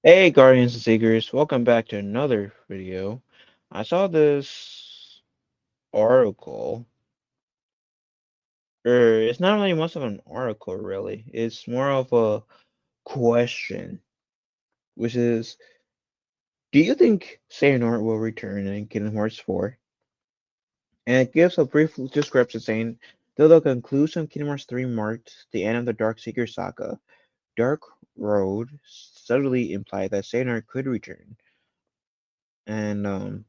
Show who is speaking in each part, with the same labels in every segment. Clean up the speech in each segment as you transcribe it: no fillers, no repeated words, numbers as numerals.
Speaker 1: Hey, Guardians and Seekers, welcome back to another video. I saw this article, or it's not really much of an article, really. It's more of a question, which is, do you think Xehanort will return in Kingdom Hearts 4? And it gives a brief description saying, though the conclusion of Kingdom Hearts 3 marked the end of the Dark Seeker saga, Dark Road subtly implied that Xehanort could return. And,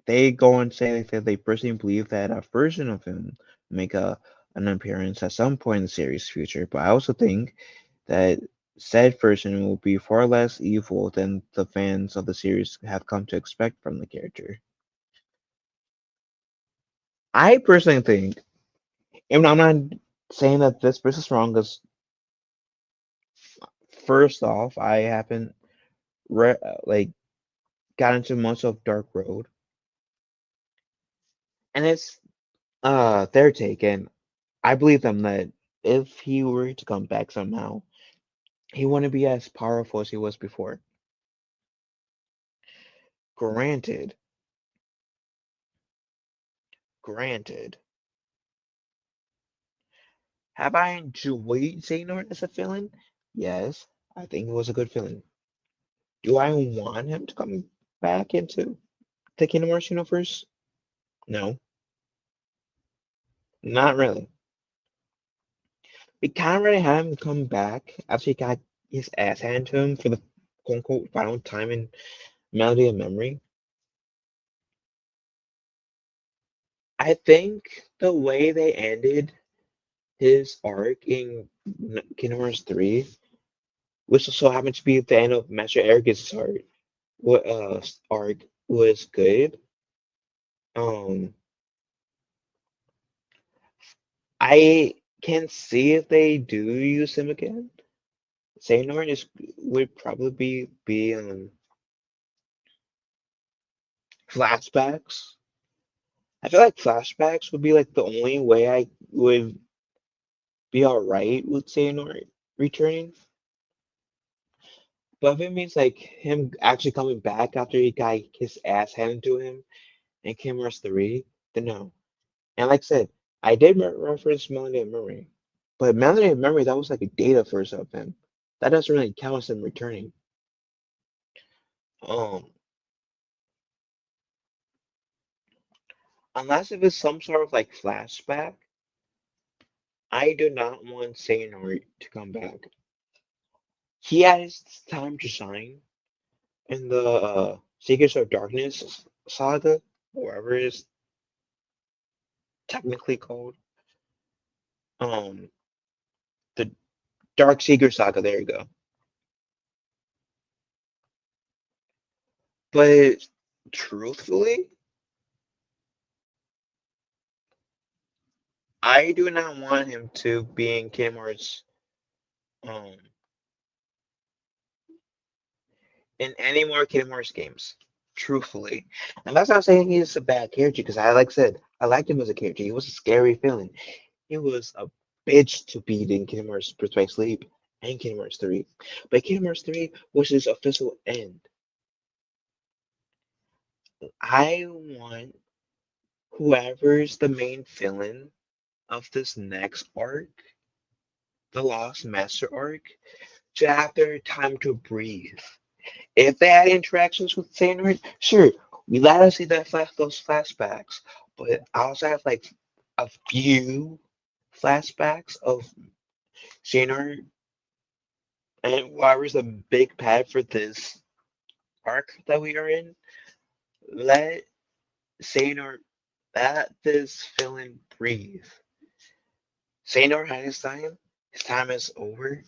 Speaker 1: they go and say that they personally believe that a version of him make an appearance at some point in the series' future, but I also think that said version will be far less evil than the fans of the series have come to expect from the character. I personally think, and I'm not saying that this person's wrong, because first off, I haven't like got into much of Dark Road, and it's their take, and I believe them that if he were to come back somehow, he wouldn't be as powerful as he was before. Granted, granted. Have I enjoyed Xehanort as a villain? Yes, I think it was a good villain. Do I want him to come back into the Kingdom Hearts universe? No, not really. We kind of already had him come back after he got his ass handed to him for the quote unquote final time in Melody of Memory. I think the way they ended his arc in Kingdom Hearts 3, which also happened to be at the end of Master Eric's arc, arc was good. Um, I can see if they do use him again. Xehanort is would probably be flashbacks. I feel like flashbacks would be like the only way I would be alright with Xehanort returning. But if it means like him actually coming back after he got his ass handed to him in Kingdom Hearts 3, then no. And like I said, I did reference Melody of Memory, but Melody of Memory, that was like a data first of him. That doesn't really count as him returning. Um, unless if it's some sort of like flashback, I do not want Xehanort to come back. He had his time to shine in the Secrets of Darkness saga, whatever it is technically called. Um, the Dark Seeker saga. There you go. But truthfully, I do not want him to be in Kingdom Hearts um in any more Kingdom Hearts games. Truthfully. And that's not saying he's a bad character, because I like I said, I liked him as a character. He was a scary villain. He was a bitch to beat in Kingdom Hearts Birth by Sleep and Kingdom Hearts 3. But Kingdom Hearts 3 was his official end. I want whoever's the main villain of this next arc, the Lost Master arc, to have their time to breathe. If they had interactions with Xehanort, sure, we let us see those flashbacks. But I also have like a few flashbacks of Xehanort and whoever's the big bad for this arc that we are in. Let Xehanort, let this villain breathe. Xehanort had his time. His time is over.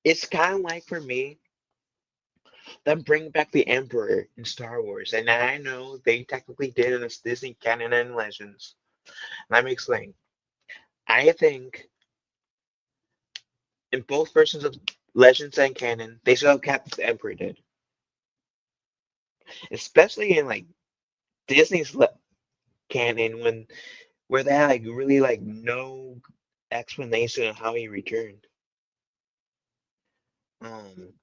Speaker 1: It's kind of like for me, them bring back the Emperor in Star Wars. And I know they technically did in this Disney canon and Legends. Let me explain. I think in both versions of Legends and canon, they still have kept the Emperor did. Especially in like Disney's canon when where they had like really like no explanation of how he returned. Um,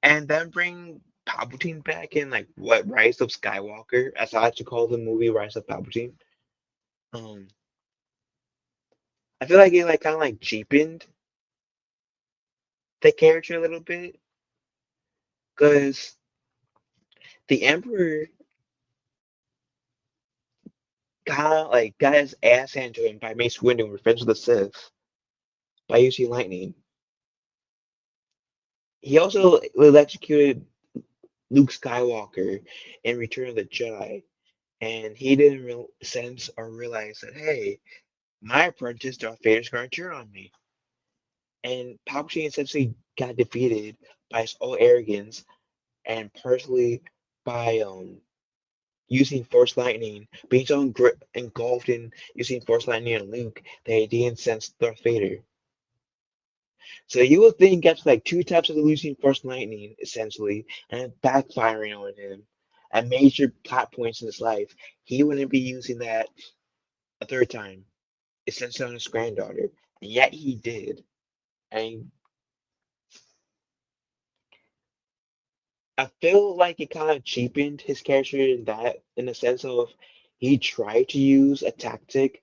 Speaker 1: and then bring Palpatine back in, like what Rise of Skywalker, as I like to call the movie Rise of Palpatine. Um, I feel like it like kind of like cheapened the character a little bit because the Emperor kind of like got his ass handed to him by Mace Windu in Revenge of the Sith by using lightning. He also electrocuted Luke Skywalker in Return of the Jedi, and he didn't sense or realize that, hey, my apprentice Darth Vader's going to turn on me. And Palpatine essentially got defeated by his own arrogance and partially by using Force Lightning, being so engulfed in using Force Lightning on Luke that he didn't sense Darth Vader. So you would think after like two taps of using Force Lightning, essentially, and backfiring on him at major plot points in his life, he wouldn't be using that a third time, essentially on his granddaughter. And yet he did. And I feel like it kind of cheapened his character in that, in the sense of he tried to use a tactic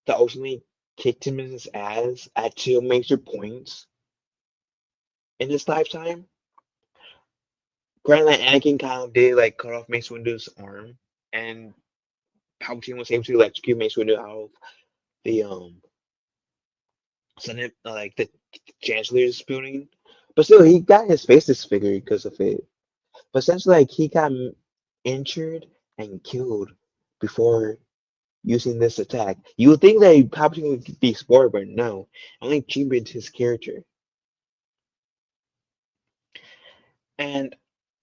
Speaker 1: that ultimately kicked him in his ass at two major points in his lifetime. Granted, like Anakin kind of did like cut off Mace Windu's arm, and Palpatine was able to electrocute Mace Windu out of the Senate, like the Chancellor's building. But still, he got his face disfigured because of it. But essentially, like he got injured and killed before using this attack. You would think that Palpatine would be spoiled, but no, only cheapened his character. And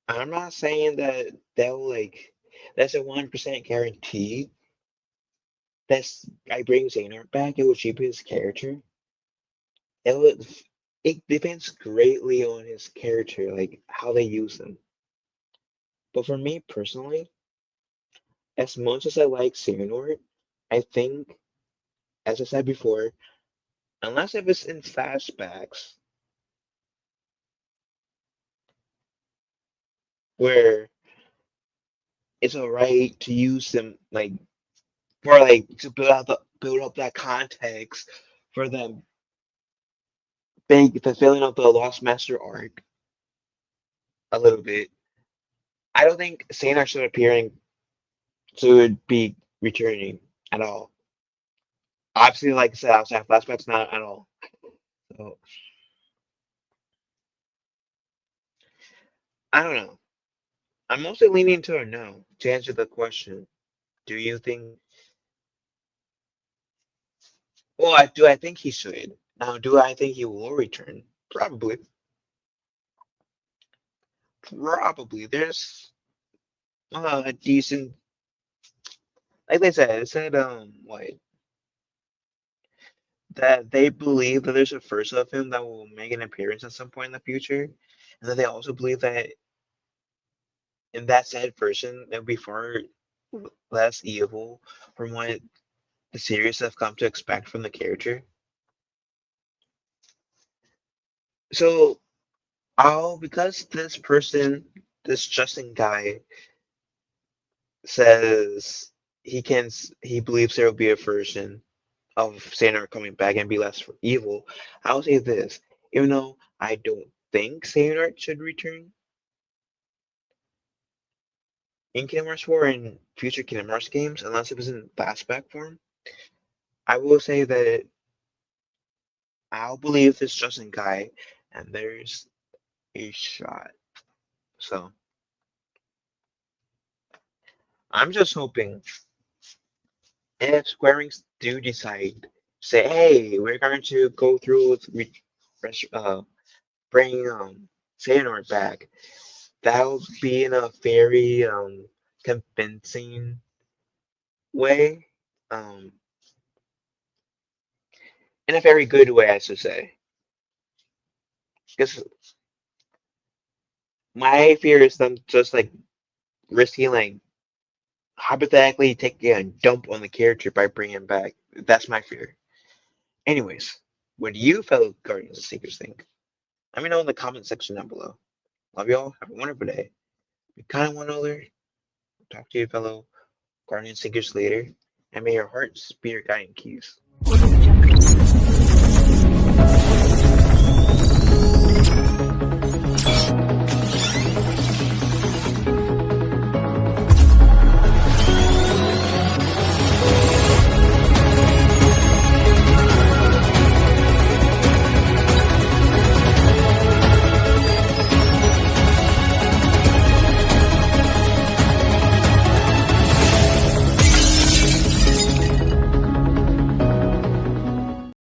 Speaker 1: I'm not saying that they'll like that's a 1% guarantee. That's I bring Xehanort back. It will cheapen his character. It would. It depends greatly on his character, like how they use him. But for me personally, as much as I like Xehanort, I think, as I said before, unless if it's in flashbacks where it's alright to use them, like for like to build up that context for them big fulfilling of the Lost Master arc a little bit. I don't think Xehanort should appear in should be returning at all. Obviously, like I said, outside flashbacks, not at all. So I don't know. I'm mostly leaning to a no to answer the question. Do you think? Well, do I think he should? Now, do I think he will return? Probably. Probably. There's a decent, like they said, it said what that they believe that there's a version of him that will make an appearance at some point in the future, and then they also believe that in that said version, it'll be far less evil from what the series have come to expect from the character. So, because this person, this Justin guy, says he believes there will be a version of Xehanort coming back and be less evil. I'll say this, even though I don't think Xehanort should return in Kingdom Hearts 4 and future Kingdom Hearts games, unless it was in flashback form, I will say that I'll believe this Justin guy, and there's a shot. So I'm just hoping if Square Enix do decide, say, hey, we're going to go through with bringing Xehanort back, that'll be in a very convincing way, um, in a very good way, I should say. Because my fear is them just like risking like hypothetically taking a dump on the character by bringing him back. That's my fear. Anyways, What do you, fellow Guardians and Seekers, think? Let me know in the comment section down below. Love y'all. Have a wonderful day. Be kind to one another. Talk to you, fellow Guardian Seekers, later. And may your hearts be your guiding keys.